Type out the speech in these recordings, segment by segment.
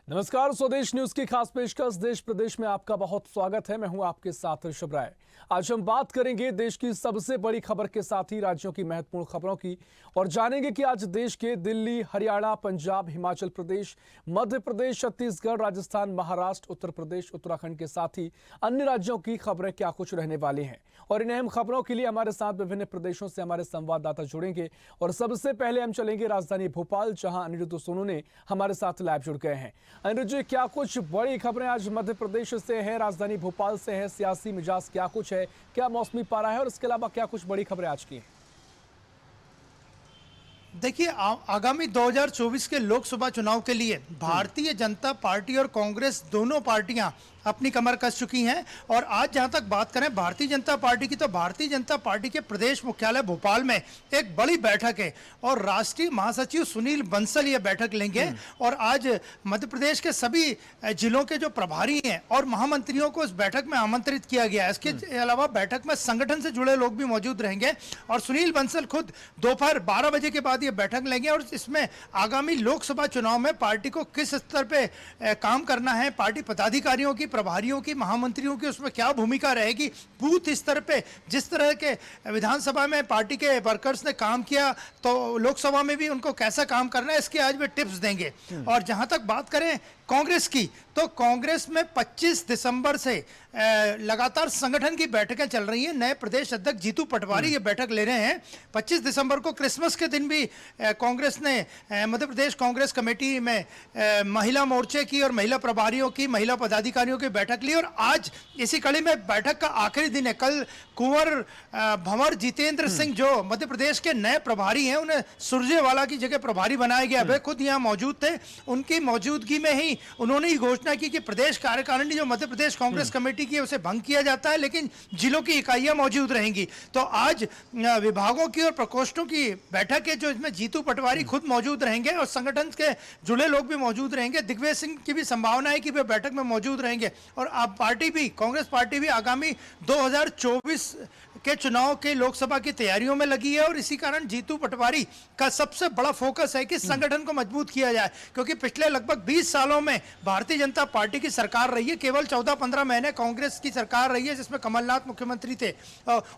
नमस्कार, स्वदेश न्यूज की खास पेशकश देश प्रदेश में आपका बहुत स्वागत है। मैं हूं आपके साथ ऋषभ राय। आज हम बात करेंगे देश की सबसे बड़ी खबर के साथ ही राज्यों की महत्वपूर्ण खबरों की और जानेंगे कि आज देश के दिल्ली, हरियाणा, पंजाब, हिमाचल प्रदेश, मध्य प्रदेश, छत्तीसगढ़, राजस्थान, महाराष्ट्र, उत्तर प्रदेश, उत्तराखंड के साथ ही अन्य राज्यों की खबरें क्या कुछ रहने वाली हैं। और इन अहम खबरों के लिए हमारे साथ विभिन्न प्रदेशों से हमारे संवाददाता जुड़ेंगे और सबसे पहले हम चलेंगे राजधानी भोपाल, जहां अनिरुद्ध सोनू ने हमारे साथ लाइव जुड़ गए हैं। अनिरुद्ध जी, क्या कुछ बड़ी खबरें आज मध्य प्रदेश से है, राजधानी भोपाल से है, सियासी मिजाज क्या कुछ है, क्या मौसमी पारा है और इसके अलावा क्या कुछ बड़ी खबरें आज की हैं? देखिए, आगामी 2024 के लोकसभा चुनाव के लिए भारतीय जनता पार्टी और कांग्रेस दोनों पार्टियां अपनी कमर कस चुकी हैं। और आज जहां तक बात करें भारतीय जनता पार्टी की, तो भारतीय जनता पार्टी के प्रदेश मुख्यालय भोपाल में एक बड़ी बैठक है और राष्ट्रीय महासचिव सुनील बंसल ये बैठक लेंगे। और आज मध्य प्रदेश के सभी जिलों के जो प्रभारी हैं और महामंत्रियों को इस बैठक में आमंत्रित किया गया है। इसके अलावा बैठक में संगठन से जुड़े लोग भी मौजूद रहेंगे और सुनील बंसल खुद दोपहर 12 बजे के बाद ये बैठक लेंगे और इसमें आगामी लोकसभा चुनाव में पार्टी को किस स्तर पे काम करना है, पार्टी पदाधिकारियों की, प्रभारियों की, महामंत्रियों की उसमें क्या भूमिका रहेगी, बूथ स्तर पे जिस तरह के विधानसभा में पार्टी के वर्कर्स ने काम किया तो लोकसभा में भी उनको कैसा काम करना है, इसके आज वे टिप्स देंगे। और जहां तक बात करें कांग्रेस की, तो कांग्रेस में 25 दिसंबर से लगातार संगठन की बैठकें चल रही हैं। नए प्रदेश अध्यक्ष जीतू पटवारी ये बैठक ले रहे हैं। 25 दिसंबर को क्रिसमस के दिन भी कांग्रेस ने मध्य प्रदेश कांग्रेस कमेटी में महिला मोर्चे की और महिला प्रभारियों की, महिला पदाधिकारियों की बैठक ली। और आज इसी कड़ी में बैठक का आखिरी दिन है। कल कुंवर भंवर जितेंद्र सिंह जो मध्य प्रदेश के नए प्रभारी हैं, उन्हें सुरजेवाला की जगह प्रभारी बनाया गया। वे खुद यहाँ मौजूद थे। उनकी मौजूदगी में ही उन्होंने ही घोषणा की कि प्रदेश कार्यकारिणी जो मध्य प्रदेश कांग्रेस कमेटी की है उसे भंग किया जाता है, लेकिन जिलों की इकाइयां मौजूद रहेंगी। तो आज विभागों की और प्रकोष्ठों की बैठक है जो इसमें जीतू पटवारी खुद मौजूद रहेंगे और संगठन के जुड़े लोग भी मौजूद रहेंगे। दिग्विजय सिंह की भी संभावना है कि वे बैठक में मौजूद रहेंगे। और अब पार्टी भी, कांग्रेस पार्टी भी आगामी 2024 के चुनाव के लोकसभा की तैयारियों में लगी है और इसी कारण जीतू पटवारी का सबसे बड़ा फोकस है कि संगठन को मजबूत किया जाए, क्योंकि पिछले लगभग 20 सालों में भारतीय जनता पार्टी की सरकार रही है। केवल 14-15 महीने कांग्रेस की सरकार रही है जिसमें कमलनाथ मुख्यमंत्री थे।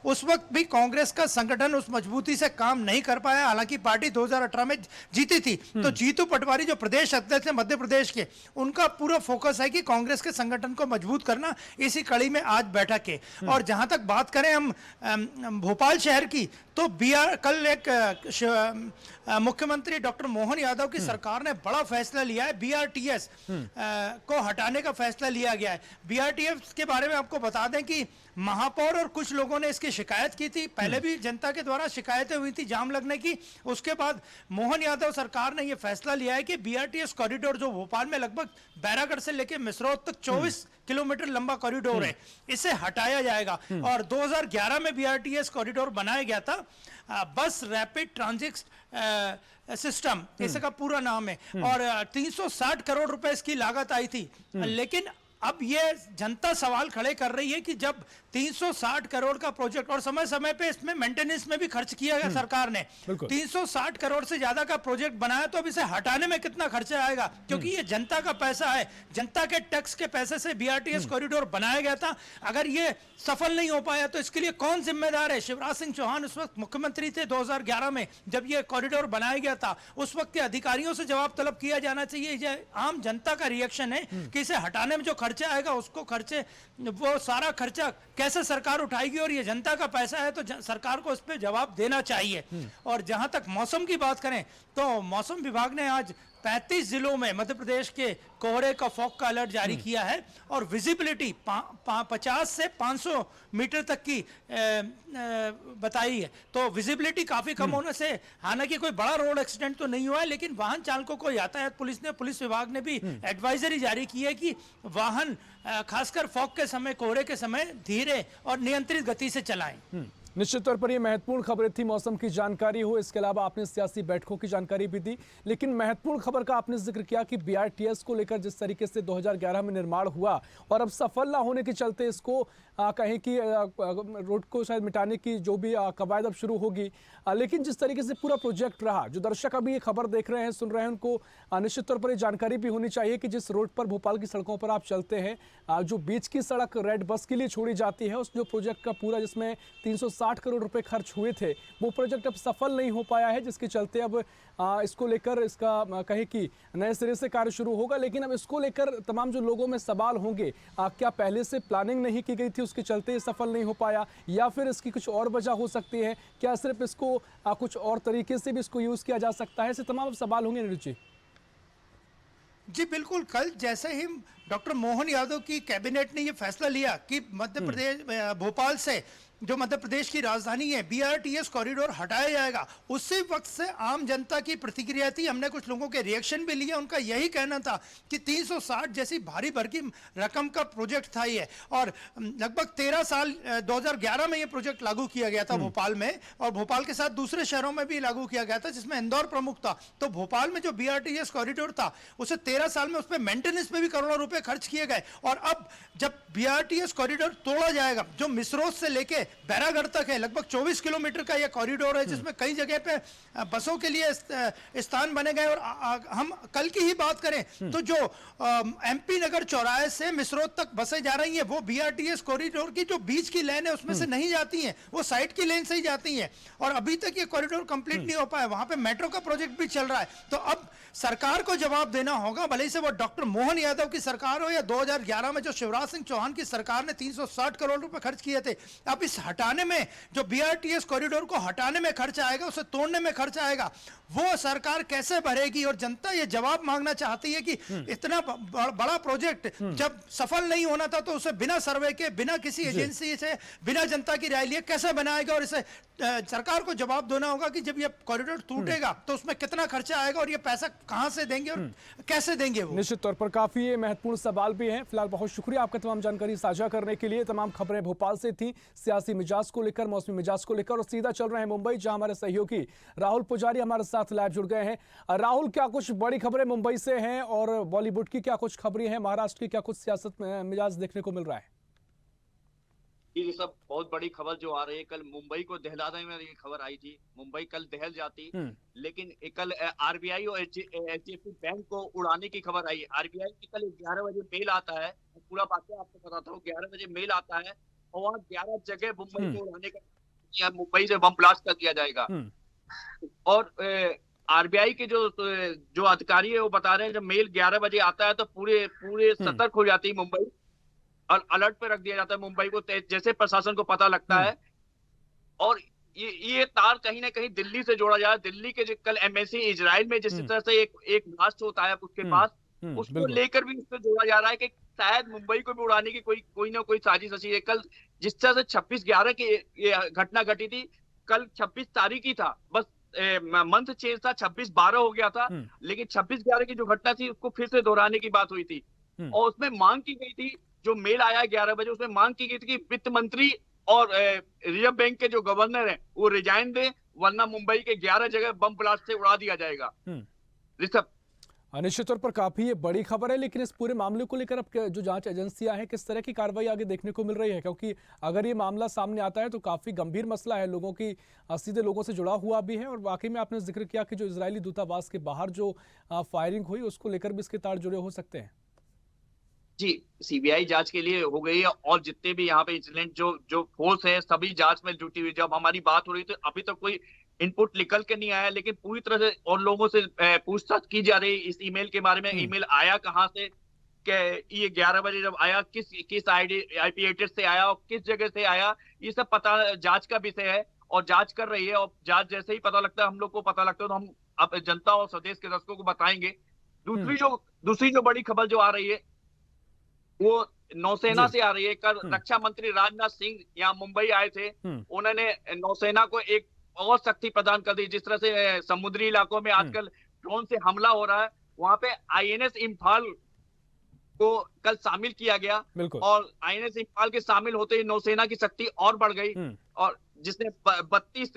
उस वक्त भी कांग्रेस का संगठन उस मजबूती से काम नहीं कर पाया। हालांकि पार्टी 2018 में जीती थी। तो जीतू पटवारी जो प्रदेश अध्यक्ष है मध्य प्रदेश के, उनका पूरा फोकस है कि कांग्रेस के संगठन को मजबूत करना। इसी कड़ी में आज बैठक है। और जहां तक बात करें हम भोपाल शहर की, तो कल एक मुख्यमंत्री डॉक्टर मोहन यादव की सरकार ने बड़ा फैसला लिया है। बीआरटीएस को हटाने का फैसला लिया गया है। बीआरटीएस के बारे में आपको बता दें कि महापौर और कुछ लोगों ने इसकी शिकायत की थी। पहले भी जनता के द्वारा शिकायतें हुई थी जाम लगने की। उसके बाद मोहन यादव सरकार ने यह फैसला लिया है कि बीआरटीएस कॉरिडोर जो भोपाल में लगभग बैरागढ़ से लेकर मिसरौद तक 24 किलोमीटर लंबा कॉरिडोर है, इसे हटाया जाएगा। और 2011 में बीआरटीएस कॉरिडोर बनाया गया था, बस रैपिड ट्रांजिट सिस्टम इसका पूरा नाम है। और 360 करोड़ रुपए इसकी लागत आई थी। लेकिन अब ये जनता सवाल खड़े कर रही है कि जब 360 करोड़ का प्रोजेक्ट, और समय समय पे इसमें मेंटेनेंस में भी खर्च किया गया सरकार ने, 360 करोड़ से ज्यादा का प्रोजेक्ट बनाया, तो अब इसे हटाने में कितना खर्चा आएगा? क्योंकि ये जनता का पैसा है, जनता के टैक्स के पैसे से बीआरटीएस कॉरिडोर बनाया गया था। अगर ये सफल नहीं हो पाया तो इसके लिए कौन जिम्मेदार है? शिवराज सिंह चौहान उस वक्त मुख्यमंत्री थे 2011 में जब ये कॉरिडोर बनाया गया था। उस वक्त के अधिकारियों से जवाब तलब किया जाना चाहिए। ये आम जनता का रिएक्शन है कि इसे हटाने में जो खर्चा आएगा उसको वो सारा खर्चा कैसे सरकार उठाएगी? और ये जनता का पैसा है तो सरकार को इस पे जवाब देना चाहिए। और जहां तक मौसम की बात करें तो मौसम विभाग ने आज 35 जिलों में मध्य प्रदेश के कोहरे का फॉग का अलर्ट जारी किया है और विजिबिलिटी 50 से 500 मीटर तक की बताई है। तो विजिबिलिटी काफी कम होने से, हालांकि कोई बड़ा रोड एक्सीडेंट तो नहीं हुआ है, लेकिन वाहन चालकों को यातायात पुलिस विभाग ने भी एडवाइजरी जारी की है कि वाहन खासकर फॉग के समय, कोहरे के समय धीरे और नियंत्रित गति से चलाएं। निश्चित तौर पर ये महत्वपूर्ण खबरें थी, मौसम की जानकारी हो, इसके अलावा आपने सियासी बैठकों की जानकारी भी दी। लेकिन महत्वपूर्ण खबर का आपने जिक्र किया कि बीआरटीएस को लेकर जिस तरीके से 2011 में निर्माण हुआ और अब सफल ना होने के चलते इसको कहें कि रोड को शायद मिटाने की जो भी कवायद अब शुरू होगी, लेकिन जिस तरीके से पूरा प्रोजेक्ट रहा, जो दर्शक अभी ये खबर देख रहे हैं, सुन रहे हैं, उनको निश्चित तौर पर ये जानकारी भी होनी चाहिए कि जिस रोड पर भोपाल की सड़कों पर आप चलते हैं, जो बीच की सड़क रेड बस के लिए छोड़ी जाती है, उस जो प्रोजेक्ट का पूरा जिसमें 360 करोड़ रुपए खर्च हुए थे, वो प्रोजेक्ट अब सफल नहीं हो पाया है, जिसके चलते अब इसको लेकर इसका कहे कि नए सिरे से कार्य शुरू होगा। लेकिन अब इसको लेकर तमाम जो लोगों में सवाल होंगे, क्या पहले से प्लानिंग नहीं की गई थी, उसके चलते ये सफल नहीं हो पाया, या फिर इसकी कुछ और वजह हो सकती है, क्या सिर्फ इसको कुछ और तरीके से भी इसको यूज किया जा सकता है, ऐसे तमाम सवाल होंगे नीरज जी। जी बिल्कुल, कल जैसे ही डॉक्टर मोहन यादव की कैबिनेट ने ये फैसला लिया कि मध्य प्रदेश भोपाल से जो मध्य प्रदेश की राजधानी है बीआरटीएस कॉरिडोर हटाया जाएगा, उसी वक्त से आम जनता की प्रतिक्रिया थी। हमने कुछ लोगों के रिएक्शन भी लिए, उनका यही कहना था कि 360 जैसी भारी भरकम रकम का प्रोजेक्ट था ये, और लगभग 13 साल 2011 में ये प्रोजेक्ट लागू किया गया था भोपाल में, और भोपाल के साथ दूसरे शहरों में भी लागू किया गया था, जिसमें इंदौर प्रमुख था। तो भोपाल में जो बीआरटीएस कॉरिडोर था, उसे 13 साल में उस पर मेंटेनेंस में भी करोड़ों रुपए खर्च किए गए, और अब जब बीआरटीएस कॉरिडोर तोड़ा जाएगा, जो मिसरोद से लेके बैरागढ़ तक है, लगभग 24 किलोमीटर का यह कॉरिडोर है, जिसमें कई जगह पे बसों के लिए स्थान बने गए। और हम कल की ही बात करें तो जो एमपी नगर चौराहे से मिसरोद तक बसें जा रही हैं, वो बीआरटीएस कॉरिडोर की जो बीच की लेन है उसमें से नहीं जाती हैं, वो साइड की लेन से ही जाती हैं, और अभी तक ये कॉरिडोर कंप्लीट नहीं हो पाया। वहां पे मेट्रो का प्रोजेक्ट भी चल रहा है। तो अब सरकार को जवाब देना होगा, भले ही से वो डॉक्टर मोहन यादव की सरकार हो या 2011 में जो शिवराज सिंह चौहान की सरकार ने 360 करोड़ रुपए खर्च किए थे। अब इस हटाने में, जो बीआरटीएस कॉरिडोर को हटाने में खर्च आएगा, उसे तोड़ने में खर्च आएगा, वो सरकार कैसे भरेगी? और जनता ये जवाब मांगना चाहती है कि इतना बड़ा प्रोजेक्ट जब सफल नहीं होना था, तो उसे बिना सर्वे के, बिना किसी एजेंसी से, बिना जनता की राय लिए कैसे बनाएगा? और इसे सरकार को जवाब देना होगा कि जब ये कॉरिडोर टूटेगा तो उसमें कितना खर्चा आएगा, और ये पैसा कहां से देंगे और कैसे देंगे वो? निश्चित तौर पर काफी ये महत्वपूर्ण सवाल भी हैं। फिलहाल बहुत शुक्रिया आपका तमाम जानकारी साझा करने के लिए। तमाम खबरें भोपाल से थी, सियासी मिजाज को लेकर, मौसमी मिजाज को लेकर, और सीधा चल रहे हैं मुंबई, जहां हमारे सहयोगी राहुल पुजारी हमारे साथ लाइव जुड़ गए हैं। राहुल, क्या कुछ बड़ी खबरें मुंबई से हैं, और बॉलीवुड की क्या कुछ खबरें हैं, महाराष्ट्र की क्या कुछ सियासत में मिजाज देखने को मिल रहा है? ये सब बहुत बड़ी खबर जो आ रही है, कल मुंबई को दहलाने में ये खबर आई थी, मुंबई कल दहल जाती, लेकिन कल आरबीआई और एचडीएफसी बैंक को उड़ाने की खबर आई। आरबीआई की कल 11 बजे मेल आता है, पूरा बात आपको बताता हूँ, 11 बजे मेल आता है, और वहाँ 11 जगह मुंबई को उड़ाने का, मुंबई से बम ब्लास्ट कर दिया जाएगा। और आरबीआई के जो अधिकारी है वो बता रहे हैं, जब मेल 11 बजे आता है तो पूरे सतर्क हो जाती है मुंबई, और अलर्ट पे रख दिया जाता है मुंबई को, जैसे प्रशासन को पता लगता है। और ये तार कहीं ना कहीं दिल्ली से जोड़ा जा रहा है। दिल्ली के जो कल एम्बेसी इजराइल में जिस तरह से एक ब्लास्ट होता है उसके पास, उसको लेकर भी इससे जोड़ा जा रहा है कि शायद मुंबई को भी उड़ाने की कोई ना कोई साजिश रची है। कल जिस तरह से 26/11 की ये घटना घटी थी, कल 26 तारीख ही था, बस मंथ चेंज था, 26/12 हो गया था, लेकिन 26/11 की जो घटना थी उसको फिर से दोहराने की बात हुई थी, और उसमें मांग की गई थी, जो मेल आया 11 बजे, उसमें मांग की गई थी कि वित्त मंत्री और रिजर्व बैंक के जो गवर्नर हैं वो रिजाइन दें, वरना मुंबई के 11 जगह बम ब्लास्ट से उड़ा दिया जाएगा। ऋषभ, निश्चित तौर पर काफी ये बड़ी खबर है, लेकिन इस पूरे मामले को लेकर अब जो जांच एजेंसियां हैं, किस तरह की कार्रवाई आगे देखने को मिल रही है? क्योंकि अगर ये मामला सामने आता है तो काफी गंभीर मसला है, लोगों की सीधे लोगों से जुड़ा हुआ भी है, और वाकई में आपने जिक्र किया कि जो इजरायली दूतावास के बाहर जो फायरिंग हुई, उसको लेकर भी इसके तार जुड़े हो सकते हैं। जी, सीबीआई जांच के लिए हो गई है, और जितने भी यहाँ पे इंसिडेंट जो फोर्स है सभी जांच में जुटी हुई। जब हमारी बात हो रही थी अभी तक कोई इनपुट निकल के नहीं आया, लेकिन पूरी तरह से और लोगों से पूछताछ की जा रही है इस ईमेल के बारे में। ईमेल आया कहाँ से, ये 11 बजे जब आया, किस आईपी एड्रेस से आया और किस जगह से आया, ये सब पता जांच का विषय है, और जांच कर रही है। और जांच जैसे ही पता लगता है, हम लोग को पता लगता है, तो हम अब जनता और स्वदेश के दर्शकों को बताएंगे। दूसरी जो बड़ी खबर जो आ रही है वो नौसेना से आ रही है। कल रक्षा मंत्री राजनाथ सिंह यहाँ मुंबई आए थे, उन्होंने नौसेना को एक और शक्ति प्रदान कर दी। जिस तरह से समुद्री इलाकों में आजकल ड्रोन से हमला हो रहा है, वहां पे आईएनएस इम्फाल को कल शामिल किया गया, और आईएनएस इम्फाल के शामिल होते ही नौसेना की शक्ति और बढ़ गई। और जिसने 32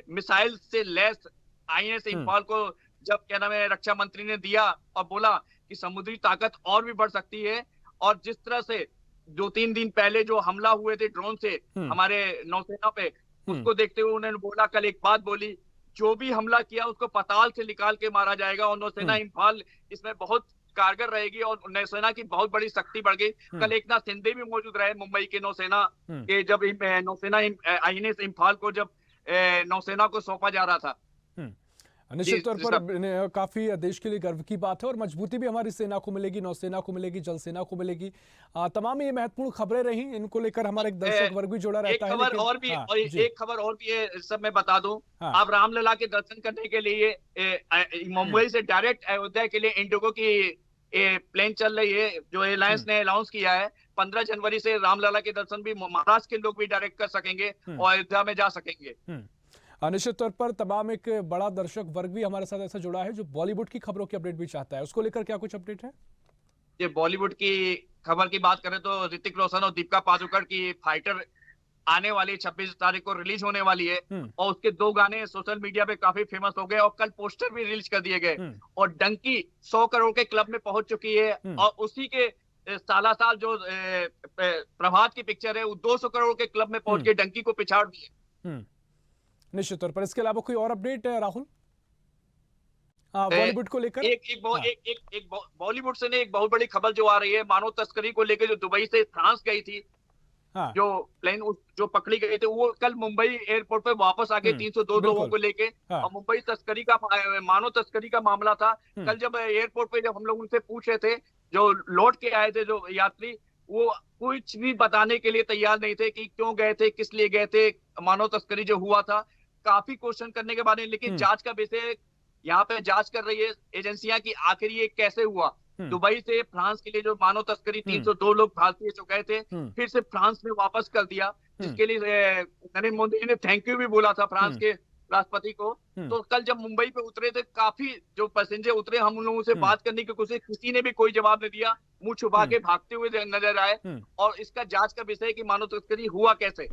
मिसाइल से लैस आईएनएस इम्फाल को जब क्या नाम है रक्षा मंत्री ने दिया और बोला कि समुद्री ताकत और भी बढ़ सकती है, और जिस तरह से 2-3 दिन पहले जो हमला हुए थे ड्रोन से हमारे नौसेना पे, उसको देखते हुए उन्होंने बोला, कल एक बात बोली, जो भी हमला किया उसको पाताल से निकाल के मारा जाएगा, और नौसेना इम्फाल इसमें बहुत कारगर रहेगी और नौसेना की बहुत बड़ी शक्ति बढ़ गई। कल एकनाथ शिंदे भी मौजूद रहे मुंबई के नौसेना के, जब नौसेना आईएनएस इम्फाल को जब नौसेना को सौंपा जा रहा था। निश्चित तौर पर काफी देश के लिए गर्व की बात है और मजबूती भी हमारी सेना को मिलेगी, नौसेना को मिलेगी, जल सेना को मिलेगी। तमाम ये महत्वपूर्ण खबरें रही, इनको लेकर हमारा एक दर्शक वर्ग भी जुड़ा रहता है। एक खबर और भी है, सब मैं बता दूं। आप रामलला के दर्शन करने के लिए मुंबई से डायरेक्ट अयोध्या के लिए इंडिगो की प्लेन चल रही है, जो एयरलाइंस ने अनाउंस किया है। 15 जनवरी से रामलला के दर्शन भी महाराष्ट्र के लोग भी डायरेक्ट कर सकेंगे और अयोध्या में जा सकेंगे। निश्चित तौर पर तमाम एक बड़ा दर्शक वर्ग भी हमारे साथ ऐसा जुड़ा है जो बॉलीवुड की खबरों की अपडेट भी चाहता है, उसको लेकर क्या कुछ अपडेट है? ये बॉलीवुड की खबर की बात करें तो ऋतिक रोशन और दीपिका पादुकोण की फाइटर आने वाली 26 तारीख को रिलीज होने वाली है, और उसके 2 गाने सोशल मीडिया पे काफी फेमस हो गए और कल पोस्टर भी रिलीज कर दिए गए, और डंकी 100 करोड़ के क्लब में पहुंच चुकी है, और उसी के साला साल जो प्रभात की पिक्चर है वो 200 करोड़ के क्लब में पहुंच के डंकी को पिछाड़ दिए। निश्चित तौर पर इसके अलावा कोई और अपडेट है राहुल बॉलीवुड को लेकर? एक बॉलीवुड से एक बहुत बड़ी खबर जो आ रही है मानव तस्करी को लेकर, जो दुबई से फ्रांस गई थी, जो प्लेन जो पकड़ी गई थी, वो कल मुंबई एयरपोर्ट पे वापस आ गई 302 लोगों को लेके, और मुंबई तस्करी का मानव तस्करी का मामला था। कल जब एयरपोर्ट पे जब हम लोग उनसे पूछ रहे थे, जो लौट के आए थे जो यात्री, वो कुछ भी बताने के लिए तैयार नहीं थे कि क्यों गए थे, किस लिए गए थे, मानव तस्करी जो हुआ था। काफी क्वेश्चन करने के बाद, लेकिन जांच का विषय यहाँ पे जांच कर रही है एजेंसियां कि आखिर ये कैसे हुआ। दुबई से फ्रांस के लिए जो मानव तस्करी 302 लोग भारतीय जो गए थे, फिर से फ्रांस में वापस कर दिया, जिसके लिए नरेंद्र मोदी ने थैंक यू भी बोला था फ्रांस के राष्ट्रपति को। तो कल जब मुंबई पे उतरे थे, काफी जो पैसेंजर उतरे, हम लोगों से बात करने की कोशिश, किसी ने भी कोई जवाब नहीं दिया, मुंह छुपा के भागते हुए नजर आए, और इसका जांच का विषय कि मानव तस्करी हुआ कैसे।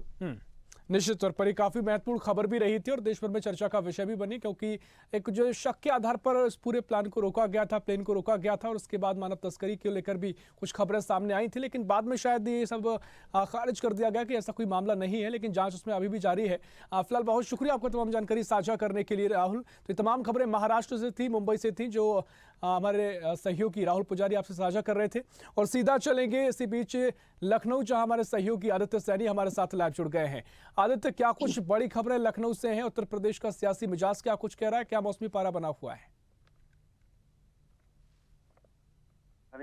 निश्चित तौर पर ये काफी महत्वपूर्ण खबर भी रही थी और देश भर में चर्चा का विषय भी बनी, क्योंकि एक जो शक के आधार पर इस पूरे प्लान को रोका गया था, प्लेन को रोका गया था, और उसके बाद मानव तस्करी को लेकर भी कुछ खबरें सामने आई थी, लेकिन बाद में शायद ये सब खारिज कर दिया गया कि ऐसा कोई मामला नहीं है, लेकिन जांच उसमें अभी भी जारी है। फिलहाल बहुत शुक्रिया आपको तमाम जानकारी साझा करने के लिए राहुल। तो ये तमाम खबरें महाराष्ट्र से थी, मुंबई से थी, जो हमारे सहयोगी राहुल पुजारी आपसे साझा कर रहे थे। और सीधा चलेंगे इसी बीच लखनऊ, जहां हमारे सहयोगी आदित्य सैनी हमारे साथ लाइव जुड़ गए हैं। आदित्य, क्या कुछ बड़ी खबरें लखनऊ से हैं? उत्तर प्रदेश का सियासी मिजाज क्या कुछ कह रहा है? क्या मौसमी पारा बना हुआ है?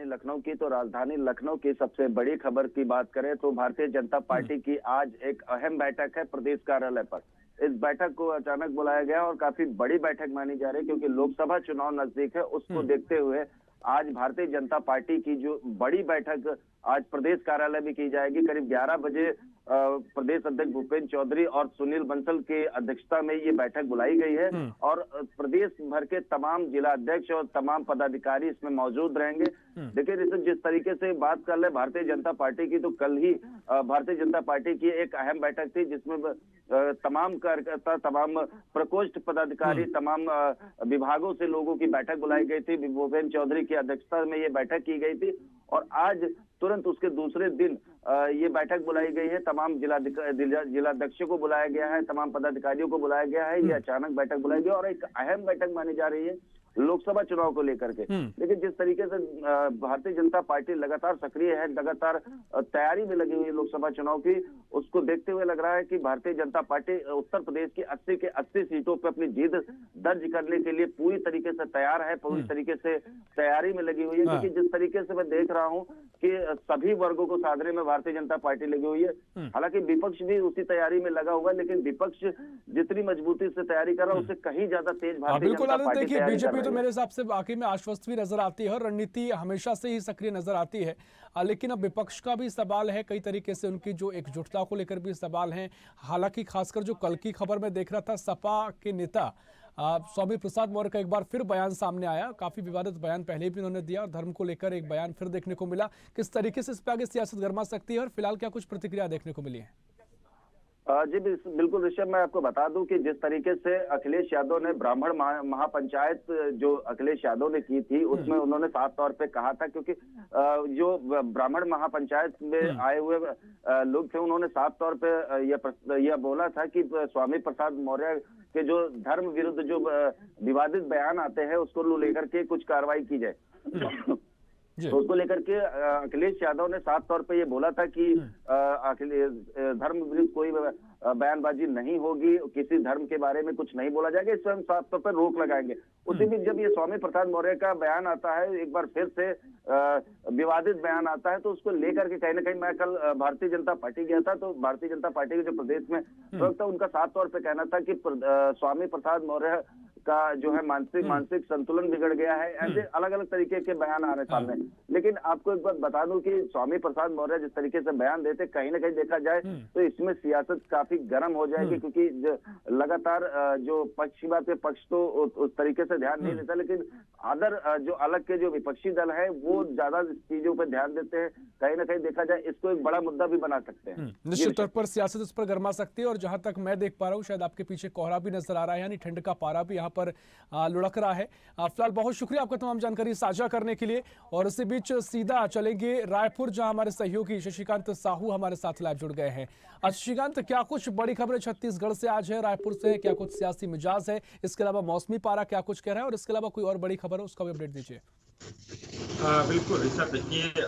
लखनऊ की तो राजधानी लखनऊ की सबसे बड़ी खबर की बात करें तो भारतीय जनता पार्टी की आज एक अहम बैठक है प्रदेश कार्यालय पर। इस बैठक को अचानक बुलाया गया और काफी बड़ी बैठक मानी जा रही है, क्योंकि लोकसभा चुनाव नजदीक है। उसको देखते हुए आज भारतीय जनता पार्टी की जो बड़ी बैठक आज प्रदेश कार्यालय में की जाएगी। करीब 11 बजे प्रदेश अध्यक्ष भूपेंद्र चौधरी और सुनील बंसल की अध्यक्षता में ये बैठक बुलाई गई है, और प्रदेश भर के तमाम जिला अध्यक्ष और तमाम पदाधिकारी इसमें मौजूद रहेंगे। देखिए ऋषभ, जिस तरीके से बात कर ले भारतीय जनता पार्टी की, तो कल ही भारतीय जनता पार्टी की एक अहम बैठक थी, जिसमें तमाम कार्यकर्ता, तमाम प्रकोष्ठ पदाधिकारी, तमाम विभागों से लोगों की बैठक बुलाई गई थी। भूपेंद्र चौधरी की अध्यक्षता में ये बैठक की गई थी, और आज तुरंत उसके दूसरे दिन ये बैठक बुलाई गई है। तमाम जिलाध्यक्षों को बुलाया गया है, तमाम पदाधिकारियों को बुलाया गया है। ये अचानक बैठक बुलाई गई और एक अहम बैठक मानी जा रही है लोकसभा चुनाव को लेकर के। लेकिन जिस तरीके से भारतीय जनता पार्टी लगातार सक्रिय है, लगातार तैयारी में लगी हुई है लोकसभा चुनाव की, उसको देखते हुए लग रहा है कि भारतीय जनता पार्टी उत्तर प्रदेश की 80 के 80 सीटों पर अपनी जीत दर्ज करने के लिए पूरी तरीके से तैयार है, पूरी तरीके से तैयारी में लगी हुई है। क्योंकि जिस तरीके से मैं देख रहा हूँ कि सभी वर्गों को साधने में भारतीय जनता पार्टी लगी हुई है। हालांकि विपक्ष भी उसी तैयारी में लगा हुआ है, लेकिन विपक्ष जितनी मजबूती से तैयारी कर रहा है उससे कहीं ज्यादा तेज भारतीय जनता पार्टी तैयारी कर रही है। तो मेरे हिसाब से वाकई में आश्वस्त भी नजर आती है और रणनीति हमेशा से ही सक्रिय नजर आती है, लेकिन अब विपक्ष का भी सवाल है, कई तरीके से उनकी जो एकजुटता को लेकर भी सवाल है। हालांकि खासकर जो कल की खबर में देख रहा था, सपा के नेता स्वामी प्रसाद मौर्य का एक बार फिर बयान सामने आया। काफी विवादित बयान पहले भी उन्होंने दिया और धर्म को लेकर एक बयान फिर देखने को मिला। किस तरीके से इस पे आगे सियासत गर्मा सकती है और फिलहाल क्या कुछ प्रतिक्रिया देखने को मिली है? जी बिल्कुल ऋषभ, मैं आपको बता दूं कि जिस तरीके से अखिलेश यादव ने ब्राह्मण महापंचायत जो अखिलेश यादव ने की थी, उसमें उन्होंने साफ तौर पे कहा था, क्योंकि जो ब्राह्मण महापंचायत में आए हुए लोग थे, उन्होंने साफ तौर पे यह बोला था कि स्वामी प्रसाद मौर्य के जो धर्म विरुद्ध जो विवादित बयान आते हैं, उसको लेकर के कुछ कार्रवाई की जाए। तो उसको लेकर के अखिलेश यादव ने साफ तौर पे ये बोला था कि धर्म विरुद्ध कोई बयानबाजी नहीं होगी, किसी धर्म के बारे में कुछ नहीं बोला जाएगा, इस पर हम साफ तौर पर रोक लगाएंगे। उसी बीच जब ये स्वामी प्रसाद मौर्य का बयान आता है, एक बार फिर से विवादित बयान आता है, तो उसको लेकर के कहीं ना कहीं मैं कल भारतीय जनता पार्टी गया था, तो भारतीय जनता पार्टी के जो प्रदेश में प्रवक्ता, उनका साफ तौर पर कहना था कि स्वामी प्रसाद मौर्य का जो है मानसिक संतुलन बिगड़ गया है। ऐसे अलग अलग तरीके के बयान आ रहे सामने। लेकिन आपको एक बात बता दूं कि स्वामी प्रसाद मौर्य जिस तरीके से बयान देते, कहीं ना कहीं देखा जाए तो इसमें सियासत काफी गर्म हो जाएगी, क्योंकि लगातार जो पक्षी बात के पक्ष तो उस तरीके से ध्यान नहीं देता, लेकिन अदर जो अलग के जो विपक्षी दल है वो ज्यादा चीजों पर ध्यान देते हैं। कहीं ना कहीं देखा जाए इसको एक बड़ा मुद्दा भी बना सकते हैं। निश्चित तौर पर सियासत इस पर गर्मा सकती है। और जहां तक मैं देख पा रहा हूँ, शायद आपके पीछे कोहरा भी नजर आ रहा है, यानी ठंड का पारा भी यहाँ पर लुढ़क रहा है। फिलहाल बहुत शुक्रिया आपका तमाम जानकारी साझा करने के लिए। और इसी बीच सीधा चलेंगे रायपुर, जहां हमारे सहयोगी शशिकांत साहू हमारे साथ लाइव जुड़ गए हैं। शशिकांत, क्या कुछ बड़ी खबरें छत्तीसगढ़ से आज है, रायपुर से? क्या कुछ सियासी मिजाज है? इसके अलावा मौसमी पारा क्या कुछ कह रहा है? और इसके अलावा कोई और बड़ी खबर है, उसका भी अपडेट दीजिए। बिल्कुल ऋषभ, देखिए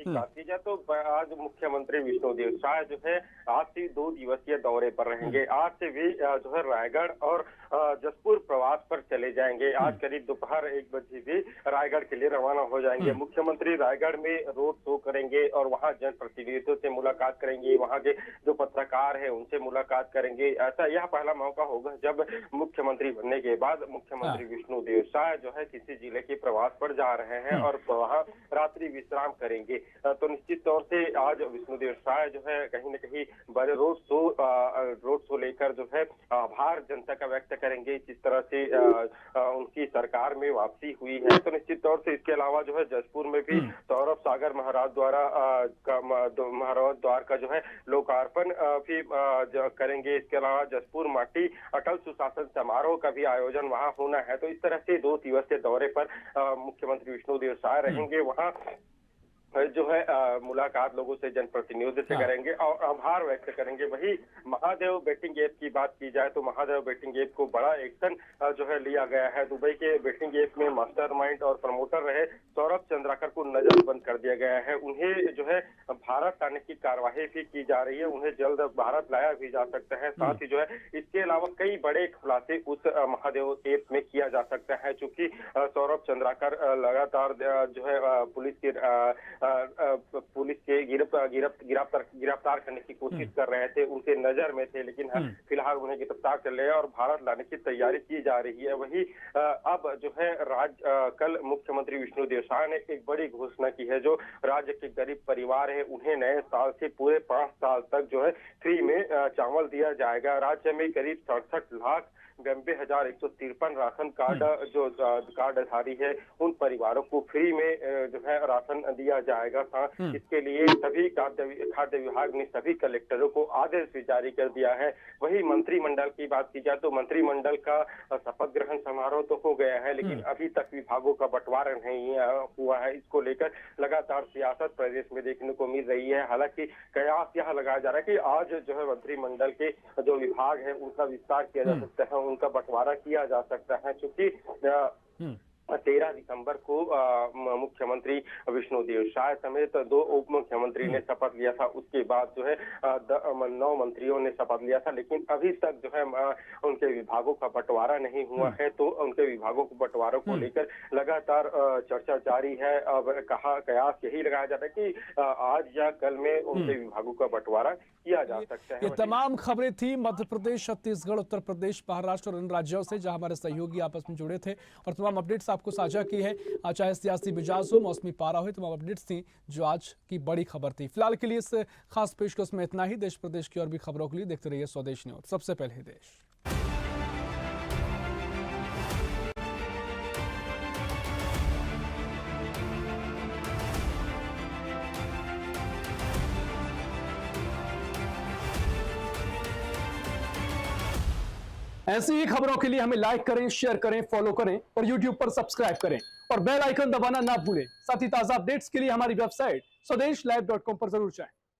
बात की जाए तो आज मुख्यमंत्री विष्णुदेव साय जो है आज से 2 दिवसीय दौरे पर रहेंगे। आज से वे जो है रायगढ़ और जसपुर प्रवास पर चले जाएंगे। आज करीब दोपहर 1 बजे भी रायगढ़ के लिए रवाना हो जाएंगे। मुख्यमंत्री रायगढ़ में रोड शो करेंगे और वहां जनप्रतिनिधियों से मुलाकात करेंगे, वहां के जो पत्रकार है उनसे मुलाकात करेंगे। ऐसा यह पहला मौका होगा जब मुख्यमंत्री बनने के बाद मुख्यमंत्री विष्णुदेव साय जो है किसी जिले के प्रवास पर जा रहे हैं और वहां रात्रि विश्राम करेंगे। तो निश्चित तौर से आज विष्णुदेव साय जो है कहीं न कहीं बड़े रोड शो लेकर जो है आभार जनता का व्यक्त करेंगे, जिस तरह से उनकी सरकार में वापसी हुई है। तो निश्चित तौर से इसके अलावा जो है जसपुर में भी सौरभ सागर महाराज द्वार का जो है लोकार्पण भी करेंगे। इसके अलावा जसपुर माटी अटल सुशासन समारोह का भी आयोजन वहां होना है। तो इस तरह से 2 दिवसीय दौरे पर मुख्यमंत्री विष्णुदेव साय रहेंगे। वहां जो है मुलाकात लोगों से, जनप्रतिनिधियों से करेंगे और आभार व्यक्त करेंगे। वही महादेव बेटिंग ऐप की बात की जाए तो महादेव बेटिंग ऐप को बड़ा एक्शन जो है लिया गया है। दुबई के बेटिंग ऐप में मास्टरमाइंड और प्रमोटर रहे सौरभ चंद्राकर को नजरबंद कर दिया गया है। उन्हें जो है भारत लाने की कार्यवाही भी की जा रही है, उन्हें जल्द भारत लाया भी जा सकता है। साथ ही जो है इसके अलावा कई बड़े खुलासे उस महादेव ऐप में किया जा सकता है, चूंकि सौरभ चंद्राकर लगातार जो है पुलिस के गिरफ्तार करने की कोशिश कर रहे थे, उनके नजर में थे, लेकिन फिलहाल उन्हें गिरफ्तार कर लिया और भारत लाने की तैयारी की जा रही है। वही अब जो है कल मुख्यमंत्री विष्णुदेव साय ने एक बड़ी घोषणा की है। जो राज्य के गरीब परिवार है उन्हें नए साल से पूरे 5 साल तक जो है फ्री में चावल दिया जाएगा। राज्य में करीब 67,92,153 राशन कार्ड जो कार्डधारी है उन परिवारों को फ्री में जो है राशन दिया जाएगा। इसके लिए सभी खाद्य विभाग ने सभी कलेक्टरों को आदेश भी जारी कर दिया है। वही मंत्रिमंडल की बात की जाए तो मंत्रिमंडल का शपथ ग्रहण समारोह तो हो गया है, लेकिन अभी तक विभागों का बंटवारा नहीं हुआ है। इसको लेकर लगातार सियासत प्रदेश में देखने को मिल रही है। हालांकि कयास यह लगाया जा रहा है कि आज जो है मंत्रिमंडल के जो विभाग है उनका विस्तार किया जा सकता है, उनका बंटवारा किया जा सकता है, क्योंकि 13 दिसंबर को मुख्यमंत्री विष्णुदेव साय समेत 2 उप मुख्यमंत्री ने शपथ लिया था। उसके बाद जो है 9 मंत्रियों ने शपथ लिया था, लेकिन अभी तक जो है उनके विभागों का बंटवारा नहीं हुआ है। तो उनके विभागों को बंटवारों को लेकर लगातार चर्चा जारी है। अब कयास यही लगाया जाता है कि आज या कल में उनके विभागों का बंटवारा किया जा सकता है। ये तमाम खबरें थी मध्य प्रदेश, छत्तीसगढ़, उत्तर प्रदेश, महाराष्ट्र और अन्य राज्यों से, जहां हमारे सहयोगी आपस में जुड़े थे और तमाम अपडेट्स आपको साझा की है। चाहे सियासी मिजाज हो, मौसमी पारा हो, तमाम अपडेट्स थी जो आज की बड़ी खबर थी। फिलहाल के लिए इस खास पेशकश में इतना ही। देश प्रदेश की और भी खबरों के लिए देखते रहिए स्वदेश न्यूज। सबसे पहले देश। ऐसी ही खबरों के लिए हमें लाइक करें, शेयर करें, फॉलो करें और यूट्यूब पर सब्सक्राइब करें और बेल आइकन दबाना ना भूलें। साथ ही ताजा अपडेट्स के लिए हमारी वेबसाइट स्वदेशलाइव.com पर जरूर जाएं।